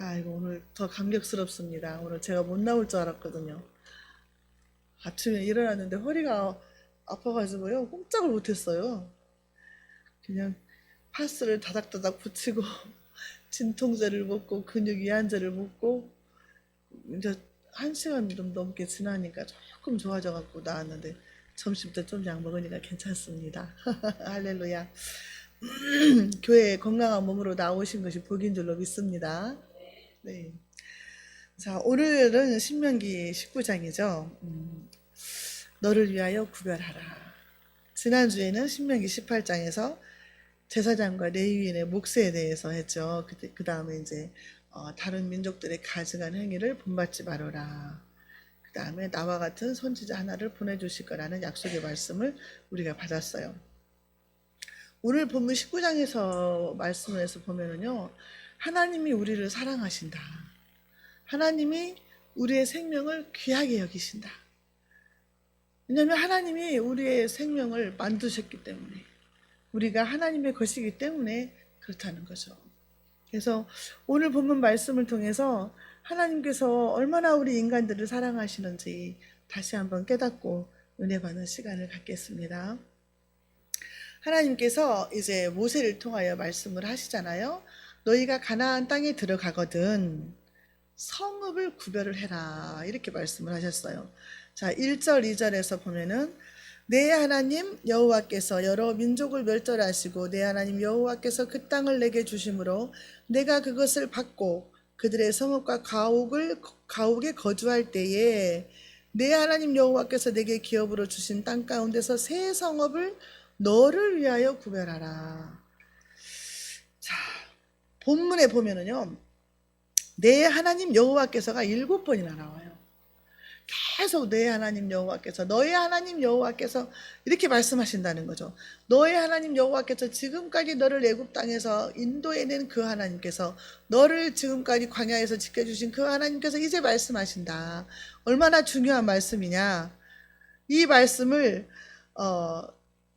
아이고, 오늘 더 감격스럽습니다. 오늘 제가 못 나올 줄 알았거든요. 아침에 일어났는데 허리가 아파가지고요. 꼼짝을 못했어요. 그냥 파스를 다닥다닥 붙이고 진통제를 먹고 근육 이완제를 먹고 이제 1시간 좀 넘게 지나니까 조금 좋아져갖고 나왔는데 점심 때 좀 약 먹으니까 괜찮습니다. 할렐루야. 교회에 건강한 몸으로 나오신 것이 복인 줄로 믿습니다. 네. 자, 오늘은 신명기 19장이죠. 너를 위하여 구별하라. 지난주에는 신명기 18장에서 제사장과 레위인의 몫에 대해서 했죠. 그 다음에 이제 다른 민족들의 가증한 행위를 본받지 말아라. 그 다음에 나와 같은 선지자 하나를 보내주실 거라는 약속의 말씀을 우리가 받았어요. 오늘 본문 19장에서 말씀을 해서 보면은요, 하나님이 우리를 사랑하신다. 하나님이 우리의 생명을 귀하게 여기신다. 왜냐하면 하나님이 우리의 생명을 만드셨기 때문에, 우리가 하나님의 것이기 때문에 그렇다는 거죠. 그래서 오늘 본문 말씀을 통해서 하나님께서 얼마나 우리 인간들을 사랑하시는지 다시 한번 깨닫고 은혜 받는 시간을 갖겠습니다. 하나님께서 이제 모세를 통하여 말씀을 하시잖아요. 너희가 가나안 땅에 들어가거든 성읍을 구별을 해라, 이렇게 말씀을 하셨어요. 자, 1절 2절에서 보면은 내 하나님 여호와께서 여러 민족을 멸절하시고 내 하나님 여호와께서 그 땅을 내게 주심으로 내가 그것을 받고 그들의 성읍과 가옥에 거주할 때에 내 하나님 여호와께서 내게 기업으로 주신 땅 가운데서 새 성읍을 너를 위하여 구별하라. 자, 본문에 보면은요, 내 하나님 여호와께서가 7번이나 나와요. 계속 내 하나님 여호와께서, 너의 하나님 여호와께서 이렇게 말씀하신다는 거죠. 너의 하나님 여호와께서 지금까지 너를 애굽 땅에서 인도해낸 그 하나님께서, 너를 지금까지 광야에서 지켜주신 그 하나님께서 이제 말씀하신다. 얼마나 중요한 말씀이냐. 이 말씀을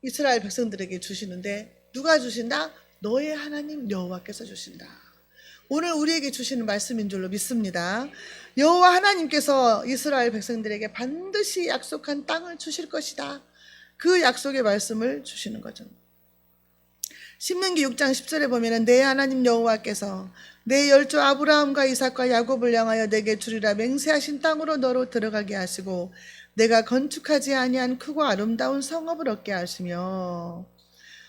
이스라엘 백성들에게 주시는데 누가 주신다? 너의 하나님 여호와께서 주신다. 오늘 우리에게 주시는 말씀인 줄로 믿습니다. 여호와 하나님께서 이스라엘 백성들에게 반드시 약속한 땅을 주실 것이다. 그 약속의 말씀을 주시는 거죠. 신명기 6장 10절에 보면 내 하나님 여호와께서 내 열조 아브라함과 이삭과 야곱을 향하여 내게 주리라 맹세하신 땅으로 너로 들어가게 하시고 내가 건축하지 아니한 크고 아름다운 성읍을 얻게 하시며,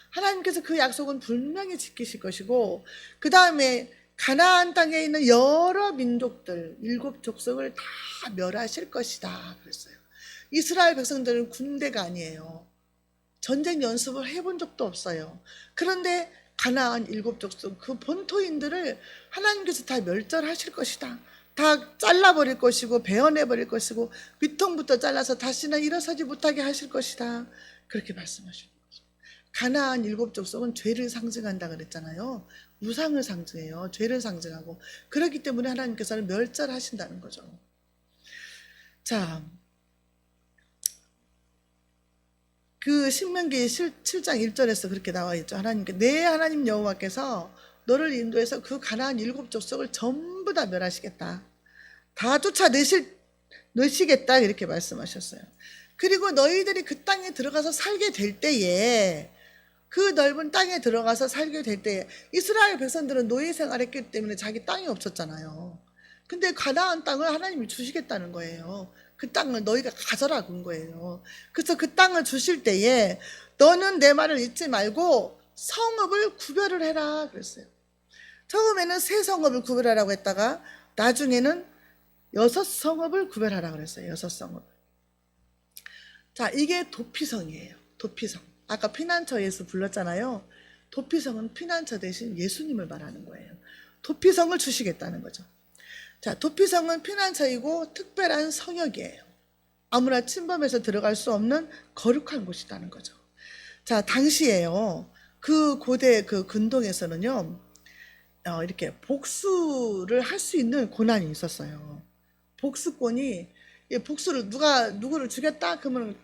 하나님께서 그 약속은 분명히 지키실 것이고, 그 다음에 가나안 땅에 있는 여러 민족들 7족속을 다 멸하실 것이다 그랬어요. 이스라엘 백성들은 군대가 아니에요. 전쟁 연습을 해본 적도 없어요. 그런데 가나안 7족속 그 본토인들을 하나님께서 다 멸절하실 것이다. 다 잘라버릴 것이고 베어내버릴 것이고 위통부터 잘라서 다시는 일어서지 못하게 하실 것이다. 그렇게 말씀하시는 거죠. 가나안 7족속은 죄를 상징한다 그랬잖아요. 우상을 상징해요. 죄를 상징하고, 그렇기 때문에 하나님께서는 멸절하신다는 거죠. 자, 그 신명기 7장 1절에서 그렇게 나와 있죠. 내 하나님 여호와께서 너를 인도해서 그 가나안 7족속을 전부 다 멸하시겠다. 다 쫓아내시겠다 이렇게 말씀하셨어요. 그리고 너희들이 그 땅에 들어가서 살게 될 때에, 그 넓은 땅에 들어가서 살게 될 때에, 이스라엘 백성들은 노예 생활했기 때문에 자기 땅이 없었잖아요. 근데 가나안 땅을 하나님이 주시겠다는 거예요. 그 땅을 너희가 가져라 군 거예요. 그래서 그 땅을 주실 때에 너는 내 말을 잊지 말고 성읍을 구별을 해라 그랬어요. 처음에는 세 성읍을 구별하라고 했다가 나중에는 6성읍을 구별하라 그랬어요. 6성읍. 자, 이게 도피성이에요. 도피성. 아까 피난처에서 불렀잖아요. 도피성은 피난처 대신 예수님을 말하는 거예요. 도피성을 주시겠다는 거죠. 자, 도피성은 피난처이고 특별한 성역이에요. 아무나 침범해서 들어갈 수 없는 거룩한 곳이라는 거죠. 자, 당시에요, 그 고대 그 근동에서는요, 이렇게 복수를 할 수 있는 권한이 있었어요. 복수권이, 복수를 누구를 죽였다 그러면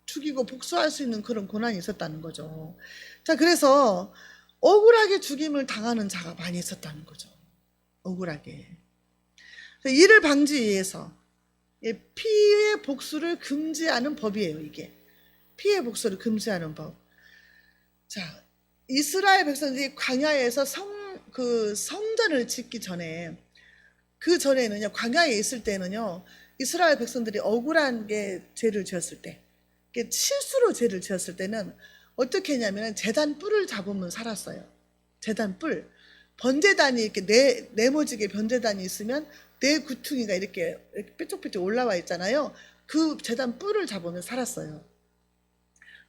죽이고 복수할 수 있는 그런 권한이 있었다는 거죠. 자, 그래서 억울하게 죽임을 당하는 자가 많이 있었다는 거죠. 억울하게. 이를 방지하기 위해서 피해 복수를 금지하는 법이에요. 이게 피해 복수를 금지하는 법. 자, 이스라엘 백성들이 광야에서 성전을 짓기 전에, 그 전에는요, 광야에 있을 때는요, 이스라엘 백성들이 억울한 게 죄를 지었을 때, 실수로 죄를 지었을 때는 어떻게 했냐면 제단 뿔을 잡으면 살았어요. 제단 뿔. 번제단이 이렇게 네모지게 번제단이 있으면 네 구퉁이가 이렇게 뾰족뾰족 올라와 있잖아요. 그 제단 뿔을 잡으면 살았어요.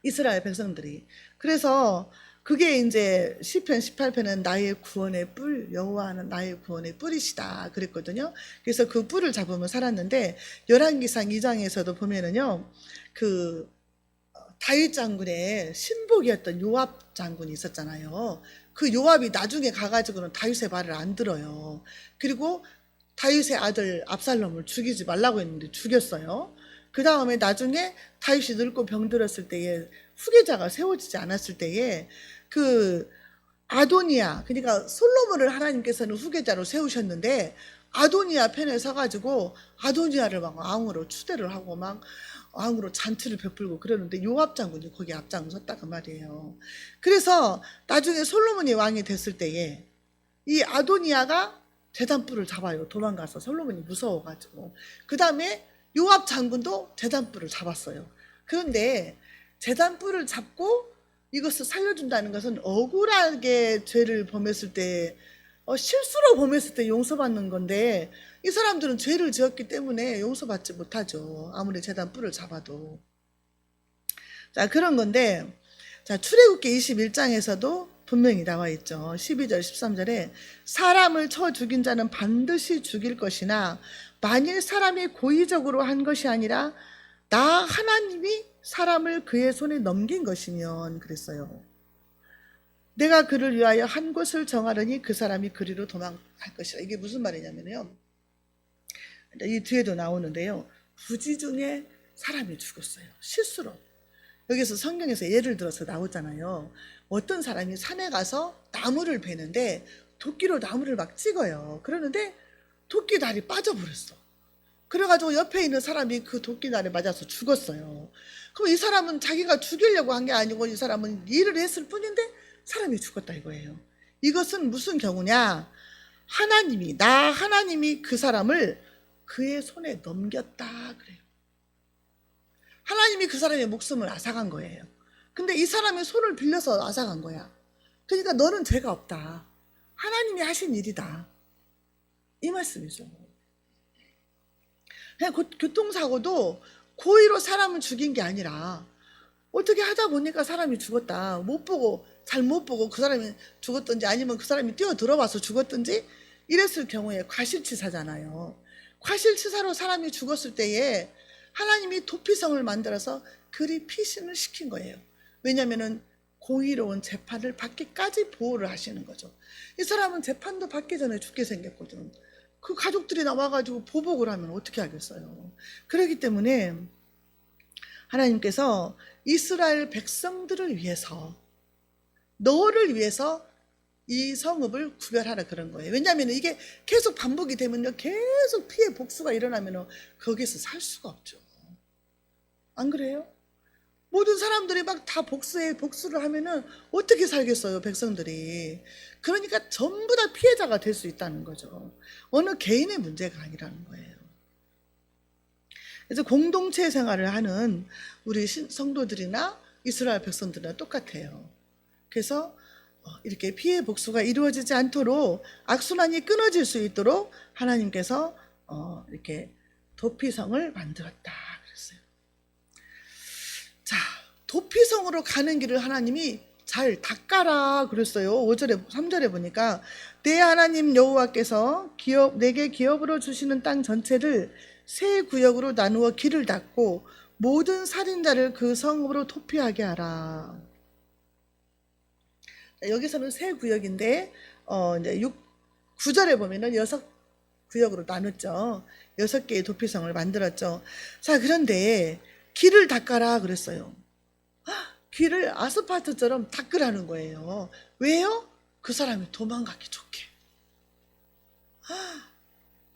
이스라엘 백성들이. 그래서 그게 이제 시편 18편은 나의 구원의 뿔, 여호와는 나의 구원의 뿔이시다 그랬거든요. 그래서 그 뿔을 잡으면 살았는데 열왕기상 2장에서도 보면은요, 그 다윗 장군의 신복이었던 요압 장군이 있었잖아요. 그 요압이 나중에 가가지고는 다윗의 말을 안 들어요. 그리고 다윗의 아들 압살롬을 죽이지 말라고 했는데 죽였어요. 그 다음에 나중에 다윗이 늙고 병들었을 때에 후계자가 세워지지 않았을 때에 그 아도니아, 그러니까 솔로몬을 하나님께서는 후계자로 세우셨는데 아도니아 편에 서가지고 아도니아를 막 왕으로 추대를 하고 막 왕으로 잔치를 베풀고 그러는데 요압 장군이 거기 앞장섰다고 말이에요. 그래서 나중에 솔로몬이 왕이 됐을 때에 이 아도니아가 제단뿔을 잡아요. 도망가서 솔로몬이 무서워가지고. 그 다음에 요압 장군도 제단뿔을 잡았어요. 그런데 제단뿔을 잡고 이것을 살려준다는 것은 억울하게 죄를 범했을 때, 실수로 범했을 때 용서받는 건데 이 사람들은 죄를 지었기 때문에 용서받지 못하죠. 아무리 제단뿔을 잡아도. 자, 그런 건데, 자, 출애굽기 21장에서도 분명히 나와 있죠. 12절 13절에 사람을 쳐 죽인 자는 반드시 죽일 것이나 만일 사람이 고의적으로 한 것이 아니라 나 하나님이 사람을 그의 손에 넘긴 것이면 그랬어요. 내가 그를 위하여 한 곳을 정하려니 그 사람이 그리로 도망갈 것이라. 이게 무슨 말이냐면요, 이 뒤에도 나오는데요, 부지 중에 사람이 죽었어요. 실수로. 여기서 성경에서 예를 들어서 나오잖아요. 어떤 사람이 산에 가서 나무를 베는데 도끼로 나무를 막 찍어요. 그러는데 도끼 날이 빠져버렸어. 그래가지고 옆에 있는 사람이 그 도끼 날에 맞아서 죽었어요. 그럼 이 사람은 자기가 죽이려고 한 게 아니고 이 사람은 일을 했을 뿐인데 사람이 죽었다 이거예요. 이것은 무슨 경우냐? 나 하나님이 그 사람을 그의 손에 넘겼다 그래요. 하나님이 그 사람의 목숨을 앗아간 거예요. 근데 이 사람의 손을 빌려서 앗아간 거야. 그러니까 너는 죄가 없다. 하나님이 하신 일이다. 이 말씀이죠. 그냥 교통사고도 고의로 사람을 죽인 게 아니라 어떻게 하다 보니까 사람이 죽었다. 잘 못 보고 그 사람이 죽었든지 아니면 그 사람이 뛰어 들어와서 죽었든지 이랬을 경우에 과실치사잖아요. 과실치사로 사람이 죽었을 때에 하나님이 도피성을 만들어서 그리 피신을 시킨 거예요. 왜냐하면 공의로운 재판을 받기까지 보호를 하시는 거죠. 이 사람은 재판도 받기 전에 죽게 생겼거든. 그 가족들이 나와가지고 보복을 하면 어떻게 하겠어요. 그렇기 때문에 하나님께서 이스라엘 백성들을 위해서, 너를 위해서 이 성읍을 구별하라 그런 거예요. 왜냐하면 이게 계속 반복이 되면요, 계속 피해 복수가 일어나면 거기서 살 수가 없죠. 안 그래요? 모든 사람들이 막 다 복수를 하면은 어떻게 살겠어요, 백성들이. 그러니까 전부 다 피해자가 될 수 있다는 거죠. 어느 개인의 문제가 아니라는 거예요. 그래서 공동체 생활을 하는 우리 성도들이나 이스라엘 백성들은 똑같아요. 그래서 이렇게 피해 복수가 이루어지지 않도록, 악순환이 끊어질 수 있도록 하나님께서 이렇게 도피성을 만들었다 그랬어요. 자, 도피성으로 가는 길을 하나님이 잘 닦아라 그랬어요. 5절에 3절에 보니까 내 하나님 여호와께서 내게 기업으로 주시는 땅 전체를 세 구역으로 나누어 길을 닦고 모든 살인자를 그 성읍으로 도피하게 하라. 여기서는 세 구역인데 이제 9절에 보면은 6구역으로 나눴죠. 6개의 도피성을 만들었죠. 자, 그런데 길을 닦아라 그랬어요. 길을 아스팔트처럼 닦으라는 거예요. 왜요? 그 사람이 도망가기 좋게.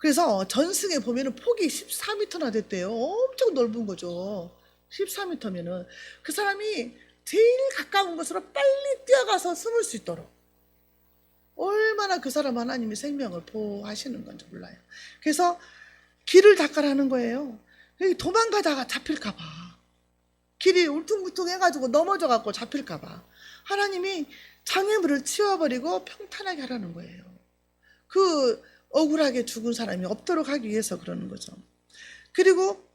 그래서 전승에 보면은 폭이 14m나 됐대요. 엄청 넓은 거죠. 14m면은 그 사람이 제일 가까운 곳으로 빨리 뛰어가서 숨을 수 있도록 얼마나 그 사람 하나님이 생명을 보호하시는 건지 몰라요. 그래서 길을 닦아라는 거예요. 도망가다가 잡힐까봐, 길이 울퉁불퉁해가지고 넘어져갖고 잡힐까봐 하나님이 장애물을 치워버리고 평탄하게 하라는 거예요. 그 억울하게 죽은 사람이 없도록 하기 위해서 그러는 거죠. 그리고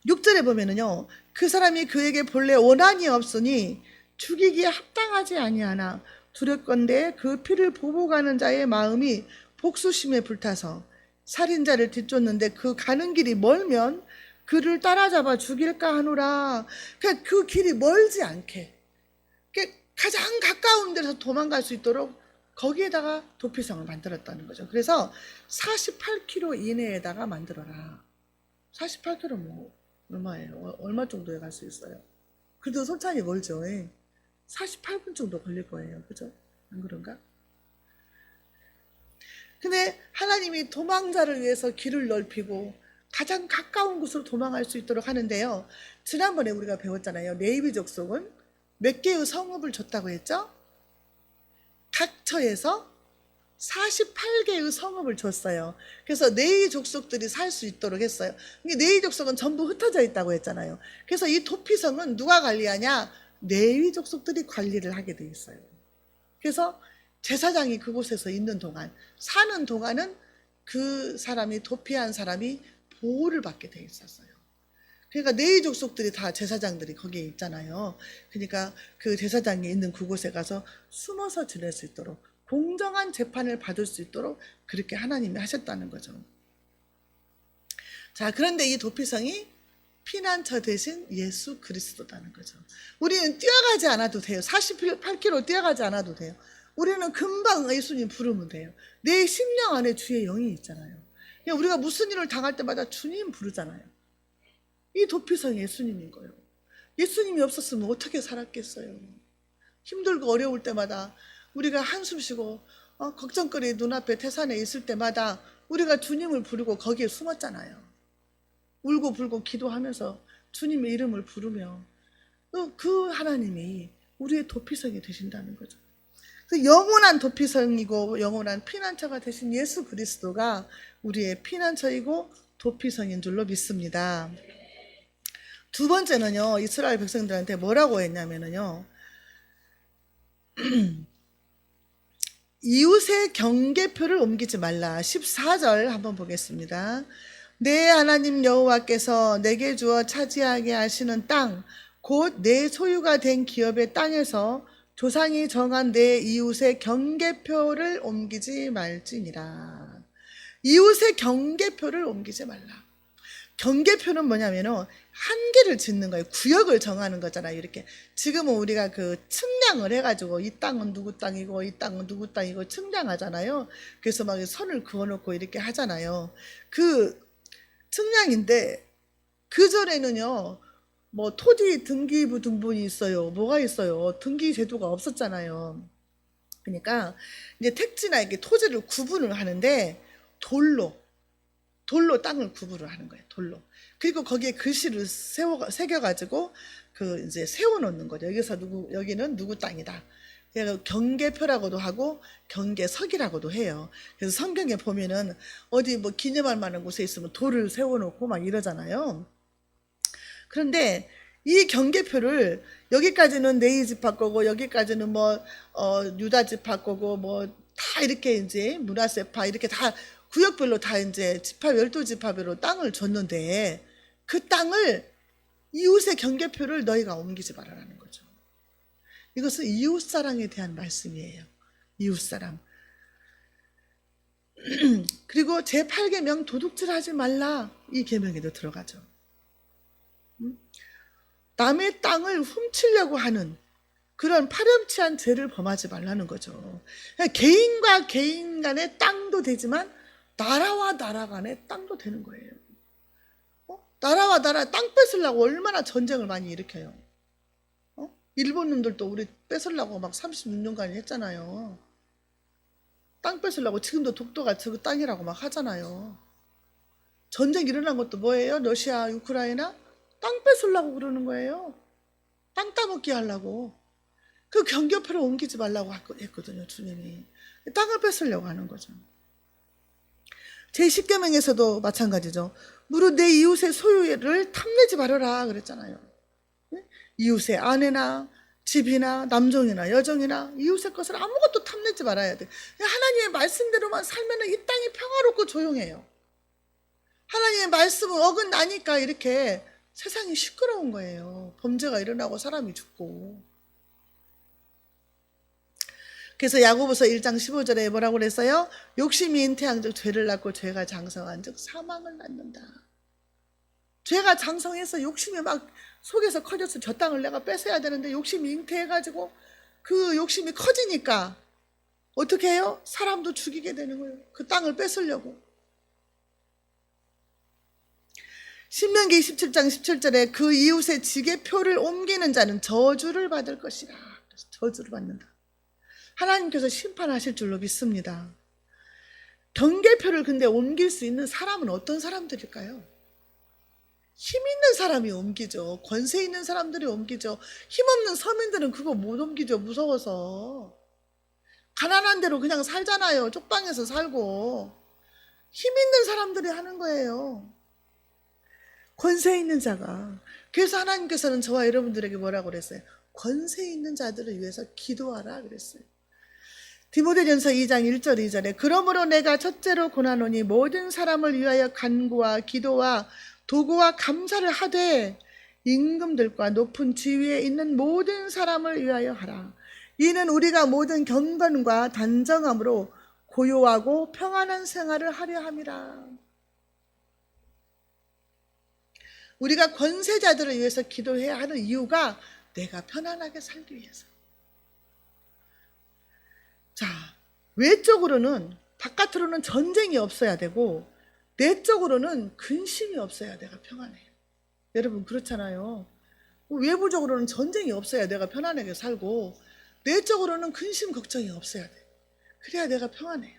6절에 보면은요, 그 사람이 그에게 본래 원한이 없으니 죽이기에 합당하지 아니하나 두렵건대 그 피를 보고 가는 자의 마음이 복수심에 불타서 살인자를 뒤쫓는데 그 가는 길이 멀면 그를 따라잡아 죽일까 하노라. 그러니까 그 길이 멀지 않게, 그러니까 가장 가까운 데서 도망갈 수 있도록 거기에다가 도피성을 만들었다는 거죠. 그래서 48km 이내에다가 만들어라. 48km 뭐 얼마예요? 얼마 정도에 갈 수 있어요? 그래도 솔찬히 멀죠. 48분 정도 걸릴 거예요. 그죠? 안 그런가? 근데 하나님이 도망자를 위해서 길을 넓히고 가장 가까운 곳으로 도망갈 수 있도록 하는데요. 지난번에 우리가 배웠잖아요. 레위비 족속은 몇 개의 성읍을 줬다고 했죠? 각 처에서 48개의 성읍을 줬어요. 그래서 네이 족속들이 살 수 있도록 했어요. 네이 족속은 전부 흩어져 있다고 했잖아요. 그래서 이 도피성은 누가 관리하냐? 네이 족속들이 관리를 하게 돼 있어요. 그래서 제사장이 그곳에서 있는 동안, 사는 동안은 그 사람이, 도피한 사람이 보호를 받게 돼 있었어요. 그러니까 네이 족속들이 다 제사장들이 거기에 있잖아요. 그러니까 그 제사장이 있는 그곳에 가서 숨어서 지낼 수 있도록, 공정한 재판을 받을 수 있도록 그렇게 하나님이 하셨다는 거죠. 자, 그런데 이 도피성이 피난처 대신 예수 그리스도라는 거죠. 우리는 뛰어가지 않아도 돼요. 48km 뛰어가지 않아도 돼요. 우리는 금방 예수님 부르면 돼요. 내 심령 안에 주의 영이 있잖아요. 우리가 무슨 일을 당할 때마다 주님 부르잖아요. 이 도피성이 예수님인 거예요. 예수님이 없었으면 어떻게 살았겠어요? 힘들고 어려울 때마다 우리가 한숨 쉬고 걱정거리 눈앞에 태산에 있을 때마다 우리가 주님을 부르고 거기에 숨었잖아요. 울고 불고 기도하면서 주님의 이름을 부르며 그 하나님이 우리의 도피성이 되신다는 거죠. 그 영원한 도피성이고 영원한 피난처가 되신 예수 그리스도가 우리의 피난처이고 도피성인 줄로 믿습니다. 두 번째는요, 이스라엘 백성들한테 뭐라고 했냐면요, 이웃의 경계표를 옮기지 말라. 14절 한번 보겠습니다. 내 하나님 여호와께서 내게 주어 차지하게 하시는 땅, 곧 내 소유가 된 기업의 땅에서 조상이 정한 내 이웃의 경계표를 옮기지 말지니라. 이웃의 경계표를 옮기지 말라. 경계표는 뭐냐면은 한계를 짓는 거예요. 구역을 정하는 거잖아요. 이렇게 지금은 우리가 그 측량을 해가지고 이 땅은 누구 땅이고 이 땅은 누구 땅이고 측량하잖아요. 그래서 막 선을 그어놓고 이렇게 하잖아요. 그 측량인데 그 전에는요, 뭐 토지 등기부 등본이 있어요. 뭐가 있어요? 등기 제도가 없었잖아요. 그러니까 이제 택지나 이렇게 토지를 구분을 하는데 돌로 땅을 구분을 하는 거예요. 돌로. 그리고 거기에 글씨를 새겨가지고 그 이제 세워놓는 거죠. 여기는 누구 땅이다. 경계표라고도 하고 경계석이라고도 해요. 그래서 성경에 보면은 어디 뭐 기념할 만한 곳에 있으면 돌을 세워놓고 막 이러잖아요. 그런데 이 경계표를 여기까지는 네이 지파 거고 여기까지는 뭐 유다 지파 거고 뭐 다 이렇게 이제 므낫세파 이렇게 다 구역별로 다 이제 지파 12지파별로 땅을 줬는데 그 땅을 이웃의 경계표를 너희가 옮기지 말아라는 거죠. 이것은 이웃사랑에 대한 말씀이에요. 이웃사랑. 그리고 제8계명 도둑질하지 말라, 이 계명에도 들어가죠. 남의 땅을 훔치려고 하는 그런 파렴치한 죄를 범하지 말라는 거죠. 개인과 개인 간의 땅도 되지만 나라와 나라 간의 땅도 되는 거예요. 나라와 나라 땅 뺏으려고 얼마나 전쟁을 많이 일으켜요. 일본 놈들도 우리 뺏으려고 막 36년간 했잖아요. 땅 뺏으려고 지금도 독도가 그 땅이라고 막 하잖아요. 전쟁 일어난 것도 뭐예요? 러시아, 우크라이나? 땅 뺏으려고 그러는 거예요. 땅 따먹기 하려고. 그 경계표를 옮기지 말라고 했거든요, 주님이. 땅을 뺏으려고 하는 거죠. 제10계명에서도 마찬가지죠. 무릇 내 이웃의 소유를 탐내지 말아라 그랬잖아요. 이웃의 아내나 집이나 남종이나 여종이나 이웃의 것을 아무것도 탐내지 말아야 돼. 하나님의 말씀대로만 살면 이 땅이 평화롭고 조용해요. 하나님의 말씀을 어긋나니까 이렇게 세상이 시끄러운 거예요. 범죄가 일어나고 사람이 죽고. 그래서 야고보서 1장 15절에 뭐라고 그랬어요? 욕심이 잉태한즉 죄를 낳고 죄가 장성한즉 사망을 낳는다. 죄가 장성해서 욕심이 막 속에서 커져서 저 땅을 내가 뺏어야 되는데 욕심이 잉태해가지고 그 욕심이 커지니까 어떻게 해요? 사람도 죽이게 되는 거예요. 그 땅을 뺏으려고. 신명기 27장 17절에 그 이웃의 지게표를 옮기는 자는 저주를 받을 것이라. 저주를 받는다. 하나님께서 심판하실 줄로 믿습니다. 경계표를 근데 옮길 수 있는 사람은 어떤 사람들일까요? 힘 있는 사람이 옮기죠. 권세 있는 사람들이 옮기죠. 힘없는 서민들은 그거 못 옮기죠. 무서워서. 가난한 대로 그냥 살잖아요. 쪽방에서 살고. 힘 있는 사람들이 하는 거예요. 권세 있는 자가. 그래서 하나님께서는 저와 여러분들에게 뭐라고 그랬어요? 권세 있는 자들을 위해서 기도하라 그랬어요. 디모데전서 2장 1절 2절에 그러므로 내가 첫째로 권하노니 모든 사람을 위하여 간구와 기도와 도구와 감사를 하되 임금들과 높은 지위에 있는 모든 사람을 위하여 하라. 이는 우리가 모든 경건과 단정함으로 고요하고 평안한 생활을 하려 함이라. 우리가 권세자들을 위해서 기도해야 하는 이유가 내가 편안하게 살기 위해서. 자, 외적으로는 바깥으로는 전쟁이 없어야 되고 내적으로는 근심이 없어야 내가 평안해요. 여러분 그렇잖아요. 외부적으로는 전쟁이 없어야 내가 편안하게 살고 내적으로는 근심 걱정이 없어야 돼. 그래야 내가 평안해요.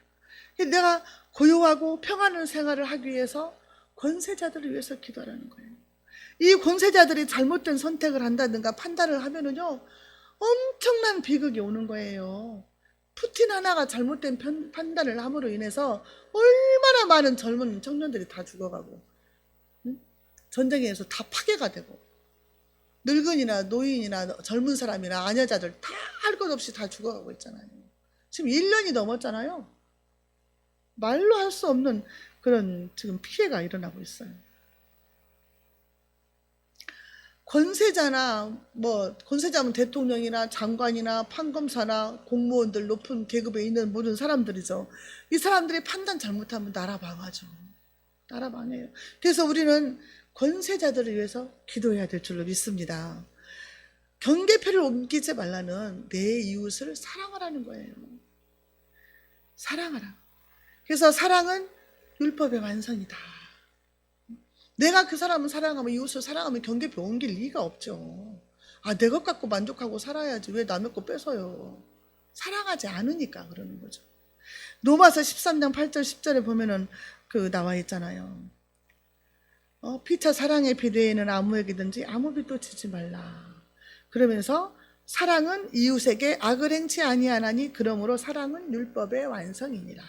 내가 고요하고 평안한 생활을 하기 위해서 권세자들을 위해서 기도하라는 거예요. 이 권세자들이 잘못된 선택을 한다든가 판단을 하면은요 엄청난 비극이 오는 거예요. 푸틴 하나가 잘못된 판단을 함으로 인해서 얼마나 많은 젊은 청년들이 다 죽어가고 전쟁에서 다 파괴가 되고 늙은이나 노인이나 젊은 사람이나 아녀자들 다 할 것 없이 다 죽어가고 있잖아요. 지금 1년이 넘었잖아요. 말로 할 수 없는 그런 지금 피해가 일어나고 있어요. 권세자나 권세자면 대통령이나 장관이나 판검사나 공무원들 높은 계급에 있는 모든 사람들이죠. 이 사람들이 판단 잘못하면 나라 망하죠. 나라 망해요. 그래서 우리는 권세자들을 위해서 기도해야 될 줄로 믿습니다. 경계표를 옮기지 말라는 내 이웃을 사랑하라는 거예요. 사랑하라. 그래서 사랑은 율법의 완성이다. 내가 그 사람을 사랑하면 이웃을 사랑하면 경계표 옮길 리가 없죠. 내 것 갖고 만족하고 살아야지 왜 남의 거 뺏어요. 사랑하지 않으니까 그러는 거죠. 로마서 13장 8절 10절에 보면은 나와 있잖아요. 피차 사랑의 비대에는 아무에게든지 아무 빚도 지지 말라. 그러면서 사랑은 이웃에게 악을 행치 아니하나니 그러므로 사랑은 율법의 완성이니라.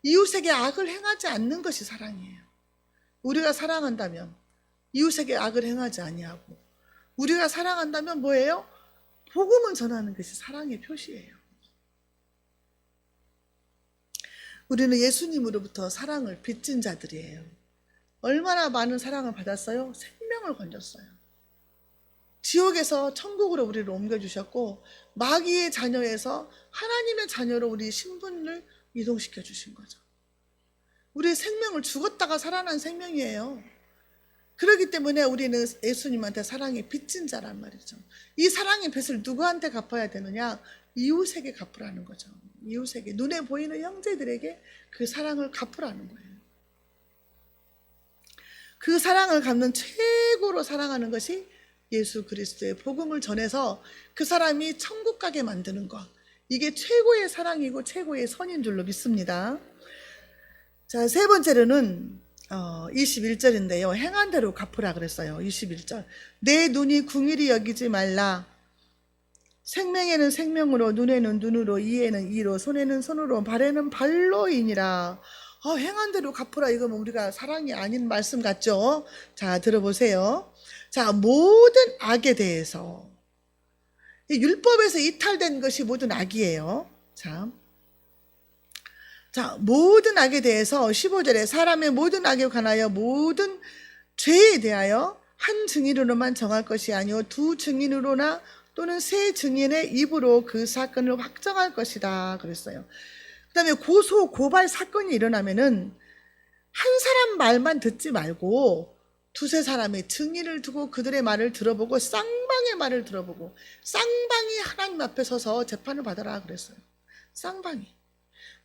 이웃에게 악을 행하지 않는 것이 사랑이에요. 우리가 사랑한다면 이웃에게 악을 행하지 아니하고 우리가 사랑한다면 뭐예요? 복음을 전하는 것이 사랑의 표시예요. 우리는 예수님으로부터 사랑을 빚진 자들이에요. 얼마나 많은 사랑을 받았어요? 생명을 건졌어요. 지옥에서 천국으로 우리를 옮겨주셨고 마귀의 자녀에서 하나님의 자녀로 우리 신분을 이동시켜 주신 거죠. 우리의 생명을 죽었다가 살아난 생명이에요. 그렇기 때문에 우리는 예수님한테 사랑이 빚진 자란 말이죠. 이 사랑의 빚을 누구한테 갚아야 되느냐? 이웃에게 갚으라는 거죠. 이웃에게, 눈에 보이는 형제들에게 그 사랑을 갚으라는 거예요. 그 사랑을 갚는 최고로 사랑하는 것이 예수 그리스도의 복음을 전해서 그 사람이 천국 가게 만드는 것, 이게 최고의 사랑이고 최고의 선인 줄로 믿습니다. 자, 세 번째로는 21절인데요. 행한 대로 갚으라 그랬어요. 21절. 내 눈이 궁일이 여기지 말라. 생명에는 생명으로, 눈에는 눈으로, 이에는 이로, 손에는 손으로, 발에는 발로이니라. 행한 대로 갚으라. 이거 뭐 우리가 사랑이 아닌 말씀 같죠? 자, 들어보세요. 자, 모든 악에 대해서, 이 율법에서 이탈된 것이 모든 악이에요. 자, 모든 악에 대해서 15절에 사람의 모든 악에 관하여 모든 죄에 대하여 한 증인으로만 정할 것이 아니요 두 증인으로나 또는 세 증인의 입으로 그 사건을 확정할 것이다 그랬어요. 그 다음에 고소 고발 사건이 일어나면은 한 사람 말만 듣지 말고 두세 사람의 증인을 두고 그들의 말을 들어보고 쌍방의 말을 들어보고 쌍방이 하나님 앞에 서서 재판을 받아라 그랬어요. 쌍방이.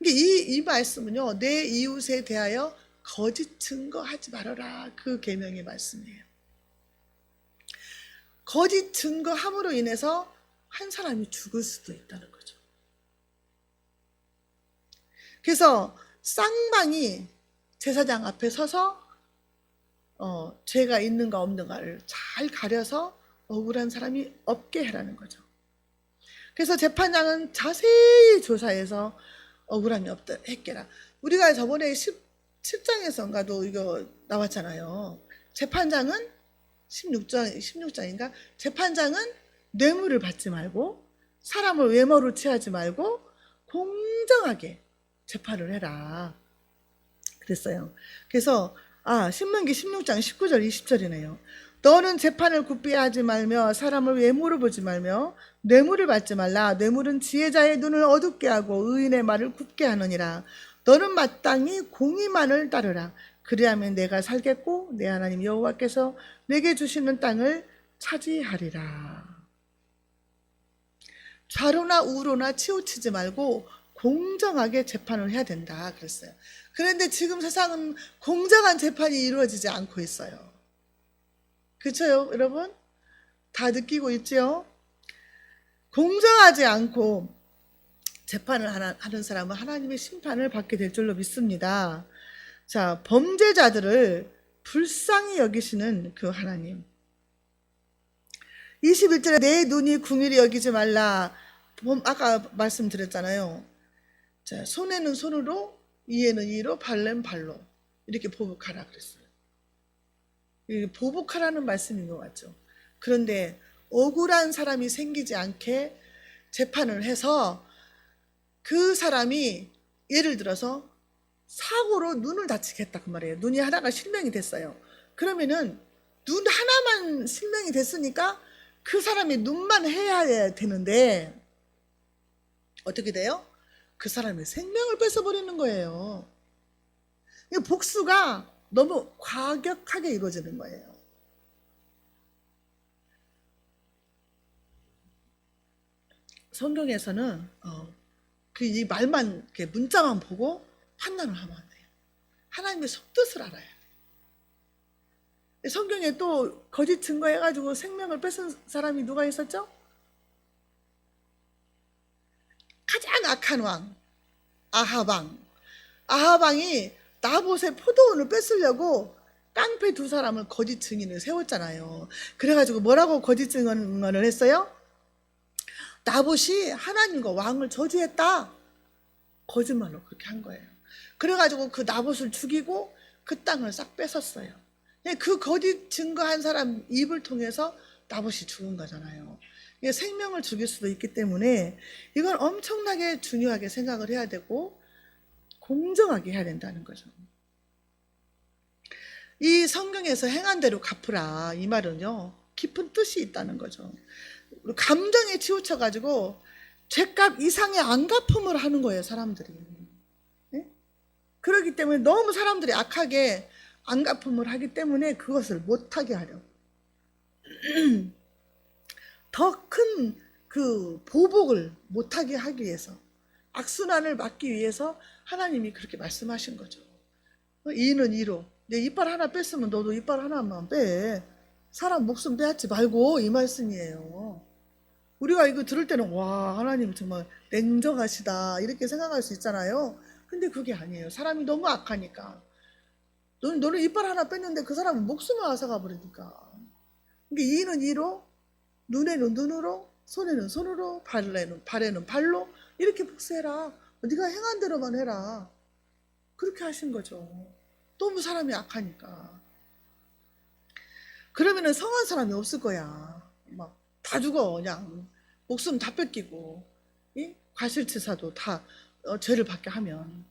이 말씀은요, 내 이웃에 대하여 거짓 증거하지 말아라. 그 계명의 말씀이에요. 거짓 증거함으로 인해서 한 사람이 죽을 수도 있다는 거죠. 그래서 쌍방이 제사장 앞에 서서 죄가 있는가 없는가를 잘 가려서 억울한 사람이 없게 해라는 거죠. 그래서 재판장은 자세히 조사해서 억울함이 없다 했게라. 우리가 저번에 17장에서인가도 이거 나왔잖아요. 재판장은 16장인가? 재판장은 뇌물을 받지 말고 사람을 외모로 취하지 말고 공정하게 재판을 해라 그랬어요. 그래서 신명기 16장 19절 20절이네요. 너는 재판을 굽게 하지 말며 사람을 외모로 보지 말며 뇌물을 받지 말라. 뇌물은 지혜자의 눈을 어둡게 하고 의인의 말을 굽게 하느니라. 너는 마땅히 공의만을 따르라. 그리하면 내가 살겠고 내 하나님 여호와께서 내게 주시는 땅을 차지하리라. 좌로나 우로나 치우치지 말고 공정하게 재판을 해야 된다 그랬어요. 그런데 지금 세상은 공정한 재판이 이루어지지 않고 있어요. 그렇죠, 여러분? 다 느끼고 있죠? 공정하지 않고 재판을 하는 사람은 하나님의 심판을 받게 될 줄로 믿습니다. 자, 범죄자들을 불쌍히 여기시는 그 하나님. 21절에 내 눈이 궁일이 여기지 말라. 아까 말씀드렸잖아요. 자, 손에는 손으로, 이에는 이로, 발에는 발로 이렇게 보복하라 그랬어요. 보복하라는 말씀인 것 같죠. 그런데 억울한 사람이 생기지 않게 재판을 해서 그 사람이 예를 들어서 사고로 눈을 다치겠다 그 말이에요. 눈이 하나가 실명이 됐어요. 그러면은 눈 하나만 실명이 됐으니까 그 사람이 눈만 해야 되는데 어떻게 돼요? 그 사람의 생명을 뺏어버리는 거예요. 복수가 너무 과격하게 이루어지는 거예요. 성경에서는 이 말만 이렇게 문자만 보고 판단을 하면 안 돼요. 하나님의 속뜻을 알아야 돼요. 성경에 또 거짓 증거해가지고 생명을 뺏은 사람이 누가 있었죠? 가장 악한 왕 아하방. 아하방이 나봇의 포도원을 뺏으려고 깡패 두 사람을 거짓 증인을 세웠잖아요. 그래가지고 뭐라고 거짓 증언을 했어요? 나봇이 하나님과 왕을 저주했다. 거짓말로 그렇게 한 거예요. 그래가지고 그 나봇을 죽이고 그 땅을 싹 뺏었어요. 그 거짓 증거한 사람 입을 통해서 나봇이 죽은 거잖아요. 생명을 죽일 수도 있기 때문에 이건 엄청나게 중요하게 생각을 해야 되고 공정하게 해야 된다는 거죠. 이 성경에서 행한 대로 갚으라 이 말은요 깊은 뜻이 있다는 거죠. 감정에 치우쳐가지고 죄값 이상의 안갚음을 하는 거예요 사람들이. 네? 그렇기 때문에 너무 사람들이 악하게 안갚음을 하기 때문에 그것을 못하게 하려고 더 큰 그 보복을 못하게 하기 위해서 악순환을 막기 위해서 하나님이 그렇게 말씀하신 거죠. 이는 이로 내 이빨 하나 뺐으면 너도 이빨 하나만 빼. 사람 목숨 빼앗지 말고 이 말씀이에요. 우리가 이거 들을 때는 와, 하나님 정말 냉정하시다 이렇게 생각할 수 있잖아요. 근데 그게 아니에요. 사람이 너무 악하니까. 너는 이빨 하나 뺐는데 그 사람은 목숨을 앗아가 버리니까. 그러니까 이는 이로, 눈에는 눈으로, 손에는 손으로, 발에는 발로 이렇게 복수해라. 네가 행한 대로만 해라. 그렇게 하신 거죠. 너무 사람이 악하니까. 그러면은 성한 사람이 없을 거야. 막 다 죽어 그냥. 목숨 다 뺏기고 과실치사도 다 죄를 받게 하면.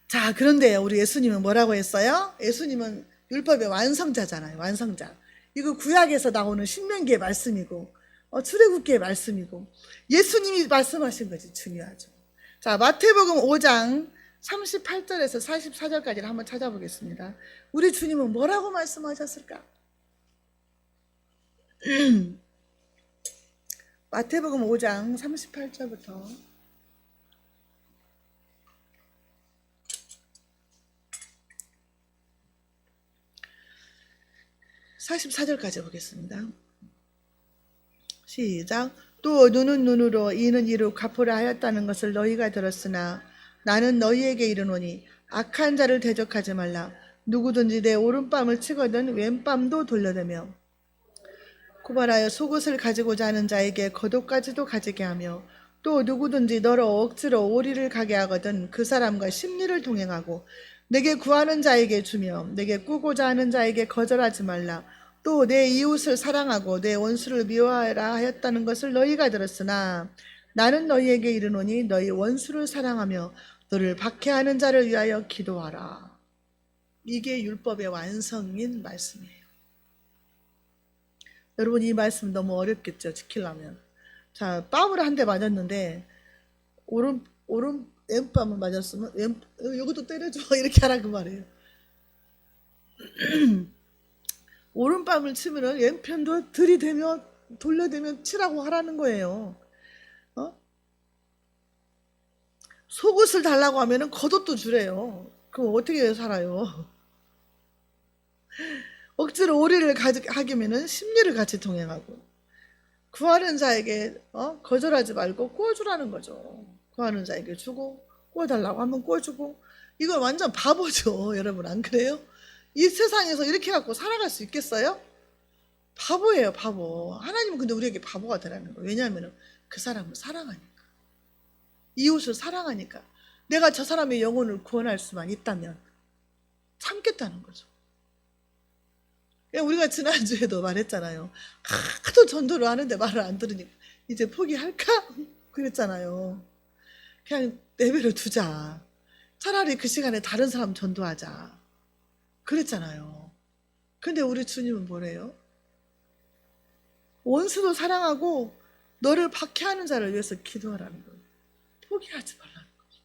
자, 그런데 우리 예수님은 뭐라고 했어요? 예수님은 율법의 완성자잖아요. 완성자. 이거 구약에서 나오는 신명기의 말씀이고 출애굽기의 말씀이고 예수님이 말씀하신 것이 중요하죠. 자, 마태복음 5장 38절에서 44절까지를 한번 찾아보겠습니다. 우리 주님은 뭐라고 말씀하셨을까? 마태복음 5장 38절부터 44절까지 보겠습니다. 시작. 또 눈은 눈으로 이는 이로 갚으라 하였다는 것을 너희가 들었으나 나는 너희에게 이르노니 악한 자를 대적하지 말라. 누구든지 내 오른뺨을 치거든 왼뺨도 돌려대며 고발하여 속옷을 가지고자 하는 자에게 겉옷까지도 가지게 하며 또 누구든지 너로 억지로 오리를 가게 하거든 그 사람과 심리를 동행하고 내게 구하는 자에게 주며 내게 꾸고자 하는 자에게 거절하지 말라. 또 내 이웃을 사랑하고 내 원수를 미워하라 하였다는 것을 너희가 들었으나 나는 너희에게 이르노니 너희 원수를 사랑하며 너를 박해하는 자를 위하여 기도하라. 이게 율법의 완성인 말씀이에요. 여러분, 이 말씀 너무 어렵겠죠, 지키려면. 자, 뺨을 한 대 맞았는데 오른 왼뺨을 맞았으면 이것도 때려줘 이렇게 하라 그 말이에요. 오른뺨을 치면은 왼편도 들이대며 돌려대며 치라고 하라는 거예요. 속옷을 달라고 하면은 겉옷도 주래요. 그럼 어떻게 살아요? 억지로 오리를 하기면은 심리를 같이 동행하고 구하는 자에게 거절하지 말고 구워주라는 거죠. 구하는 자에게 주고 구워달라고 하면 구워주고. 이건 완전 바보죠. 여러분 안 그래요? 이 세상에서 이렇게 갖고 살아갈 수 있겠어요? 바보예요, 바보. 하나님은 근데 우리에게 바보가 되라는 거예요. 왜냐하면 그 사람을 사랑하니까. 이웃을 사랑하니까. 내가 저 사람의 영혼을 구원할 수만 있다면 참겠다는 거죠. 우리가 지난주에도 말했잖아요. 하도 전도를 하는데 말을 안 들으니까 이제 포기할까? 그랬잖아요. 그냥 내버려 두자. 차라리 그 시간에 다른 사람 전도하자. 그랬잖아요. 근데 우리 주님은 뭐래요? 원수도 사랑하고 너를 박해하는 자를 위해서 기도하라는 거예요. 포기하지 말라는 거죠.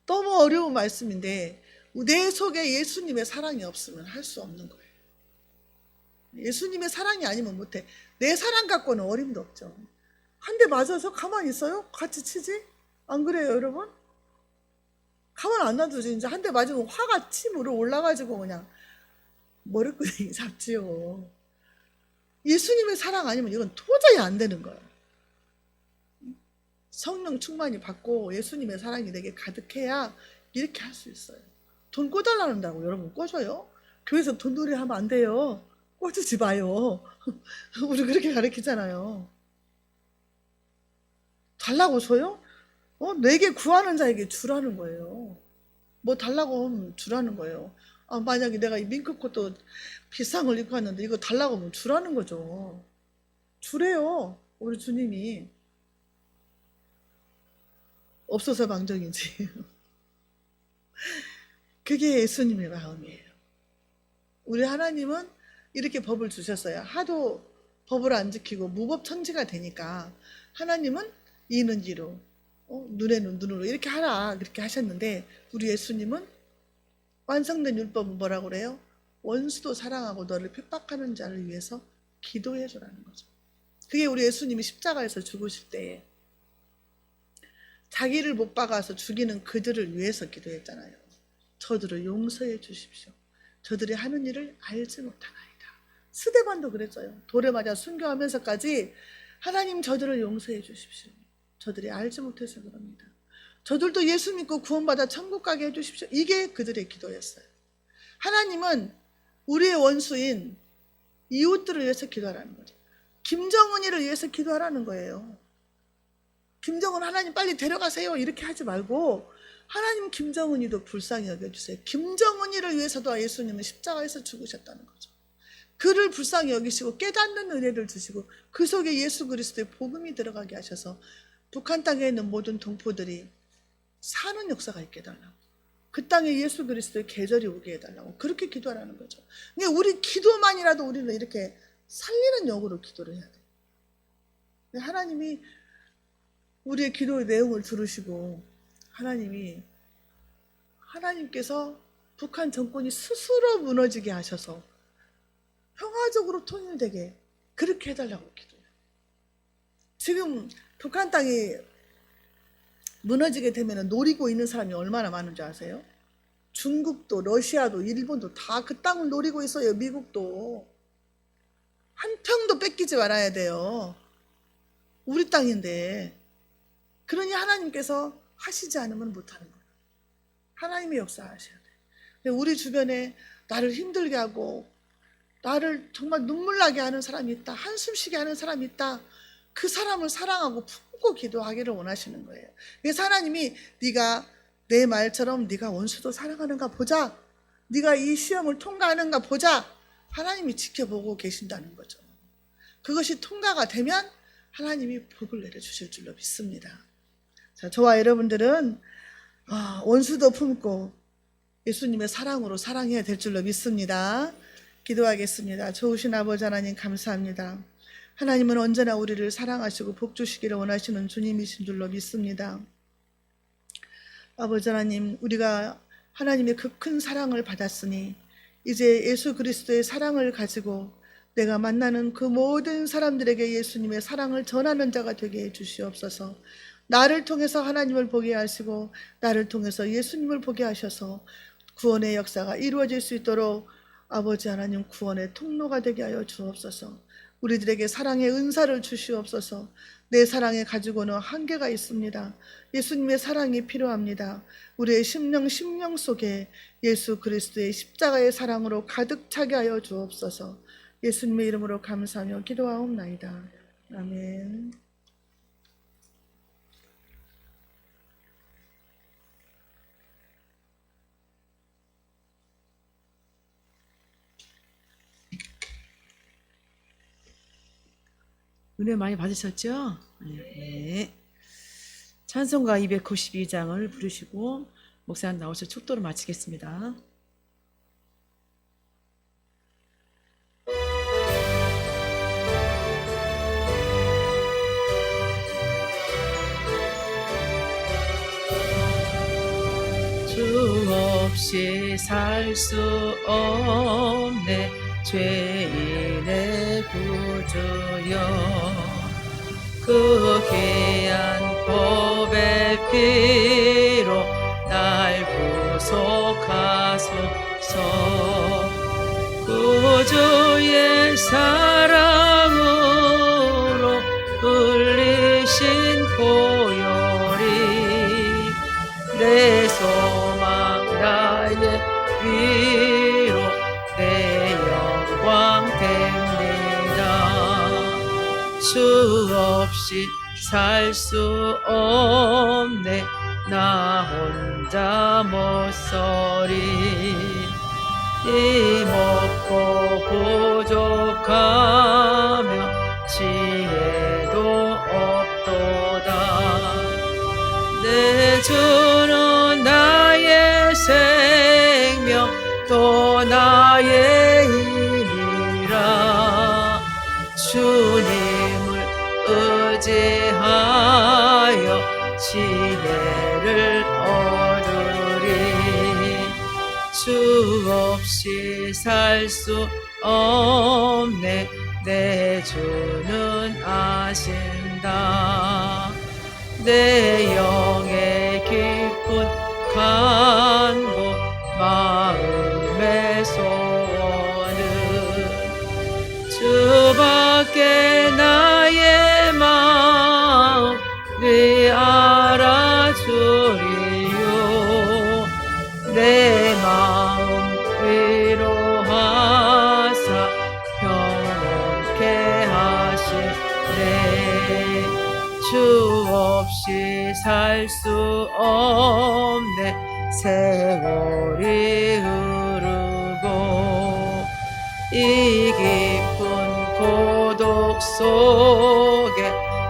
너무 어려운 말씀인데 내 속에 예수님의 사랑이 없으면 할 수 없는 거예요. 예수님의 사랑이 아니면 못해. 내 사랑 갖고는 어림도 없죠. 한 대 맞아서 가만히 있어요? 같이 치지? 안 그래요, 여러분? 가만 안 놔두지. 이제 한 대 맞으면 화가 침으로 올라가지고 그냥 머리끄댕이 잡지요. 예수님의 사랑 아니면 이건 도저히 안 되는 거예요. 성령 충만이 받고 예수님의 사랑이 내게 가득해야 이렇게 할 수 있어요. 돈 꿔달라는다고 여러분 꿔줘요? 교회에서 돈놀이 하면 안 돼요. 꿔주지 마요. 우리 그렇게 가르치잖아요. 달라고 줘요? 내게 구하는 자에게 주라는 거예요. 뭐 달라고 하면 주라는 거예요. 만약에 내가 이 밍크코트 비싼 걸 입고 왔는데 이거 달라고 하면 주라는 거죠. 주래요. 우리 주님이. 없어서 망정이지. 그게 예수님의 마음이에요. 우리 하나님은 이렇게 법을 주셨어요. 하도 법을 안 지키고 무법천지가 되니까 하나님은 이는 이로 눈에는 눈으로 이렇게 하라 그렇게 하셨는데 우리 예수님은 완성된 율법은 뭐라고 그래요? 원수도 사랑하고 너를 핍박하는 자를 위해서 기도해 주라는 거죠. 그게 우리 예수님이 십자가에서 죽으실 때에 자기를 못 박아서 죽이는 그들을 위해서 기도했잖아요. 저들을 용서해 주십시오. 저들이 하는 일을 알지 못하나이다. 스데반도 그랬어요. 돌에 맞아 순교하면서까지 하나님 저들을 용서해 주십시오. 저들이 알지 못해서 그럽니다. 저들도 예수 믿고 구원받아 천국 가게 해주십시오. 이게 그들의 기도였어요. 하나님은 우리의 원수인 이웃들을 위해서 기도하라는 거죠. 김정은이를 위해서 기도하라는 거예요. 김정은 하나님 빨리 데려가세요 이렇게 하지 말고 하나님 김정은이도 불쌍히 여겨주세요. 김정은이를 위해서도 예수님은 십자가에서 죽으셨다는 거죠. 그를 불쌍히 여기시고 깨닫는 은혜를 주시고 그 속에 예수 그리스도의 복음이 들어가게 하셔서 북한 땅에 있는 모든 동포들이 사는 역사가 있게 해달라고, 그 땅에 예수 그리스도의 계절이 오게 해달라고 그렇게 기도하라는 거죠. 근데 우리 기도만이라도 우리는 이렇게 살리는 영으로 기도를 해야 돼요. 하나님이 우리의 기도의 내용을 들으시고 하나님께서 북한 정권이 스스로 무너지게 하셔서 평화적으로 통일되게 그렇게 해달라고 기도해요. 지금 북한 땅이 무너지게 되면 노리고 있는 사람이 얼마나 많은 줄 아세요? 중국도 러시아도 일본도 다 그 땅을 노리고 있어요. 미국도. 한 평도 뺏기지 말아야 돼요. 우리 땅인데. 그러니 하나님께서 하시지 않으면 못하는 거예요. 하나님이 역사하셔야 돼요. 우리 주변에 나를 힘들게 하고 나를 정말 눈물 나게 하는 사람이 있다, 한숨 쉬게 하는 사람이 있다, 그 사람을 사랑하고 품고 기도하기를 원하시는 거예요. 그래서 하나님이 네가 내 말처럼 네가 원수도 사랑하는가 보자, 네가 이 시험을 통과하는가 보자, 하나님이 지켜보고 계신다는 거죠. 그것이 통과가 되면 하나님이 복을 내려주실 줄로 믿습니다. 자, 저와 여러분들은 원수도 품고 예수님의 사랑으로 사랑해야 될 줄로 믿습니다. 기도하겠습니다. 좋으신 아버지 하나님 감사합니다. 하나님은 언제나 우리를 사랑하시고 복 주시기를 원하시는 주님이신 줄로 믿습니다. 아버지 하나님, 우리가 하나님의 그 큰 사랑을 받았으니 이제 예수 그리스도의 사랑을 가지고 내가 만나는 그 모든 사람들에게 예수님의 사랑을 전하는 자가 되게 해 주시옵소서. 나를 통해서 하나님을 보게 하시고 나를 통해서 예수님을 보게 하셔서 구원의 역사가 이루어질 수 있도록 아버지 하나님 구원의 통로가 되게 하여 주옵소서. 우리들에게 사랑의 은사를 주시옵소서. 내 사랑에 가지고는 한계가 있습니다. 예수님의 사랑이 필요합니다. 우리의 심령 속에 예수 그리스도의 십자가의 사랑으로 가득 차게 하여 주옵소서. 예수님의 이름으로 감사하며 기도하옵나이다. 아멘. 은혜 많이 받으셨죠? 네. 찬송가 292장을 부르시고 목사님 나오셔 축도를 마치겠습니다. 주 없이 살 수 없네 죄인의 구주여, 그 귀한 보배 피로 날 구속하소서. 구주의 사랑으로 흘리신 보혈이 내 소망 나의 위로 내 영광 됩니다. 주 없이 살 수 없네 나 혼자 못서리. 힘없고 부족하며 지혜도 없도다. 내 주는 나의 생명 또 나의 힘이라. 주님을 의지하여 지혜를 얻으리. 주 없이 살 수 없네 내 주는 아신다. 내 영의 깊은 간구 마음의 소원은 주리요 내 마음 위로하사 평온케 하시네 주 없이 살 수 없네 세월이 흐르고 이 깊은 고독 속에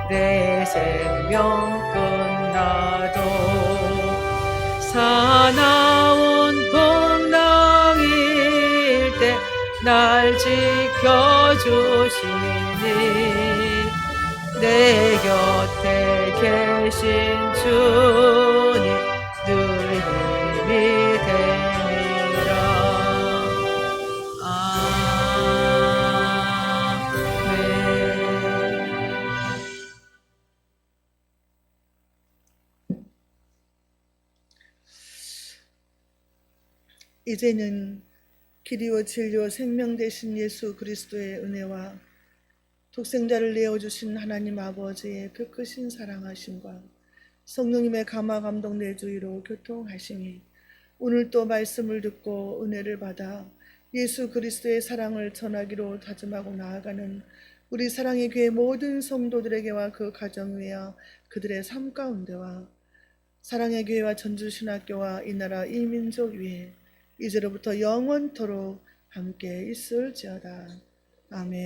내 생명 끝나도 사나운 풍랑일 때 날 지켜주시니 내 곁에 계신 주님 늘 힘이 되니라 이제는 길이요 진리요 생명 되신 예수 그리스도의 은혜와 독생자를 내어주신 하나님 아버지의 그 크신 사랑하심과 성령님의 감화 감동 내주의로 교통하심이 오늘 또 말씀을 듣고 은혜를 받아 예수 그리스도의 사랑을 전하기로 다짐하고 나아가는 우리 사랑의 교회 모든 성도들에게와 그 가정 위와 그들의 삶 가운데와 사랑의 교회와 전주신학교와 이 나라 이 민족 위에 이제로부터 영원토록 함께 있을지어다. 아멘.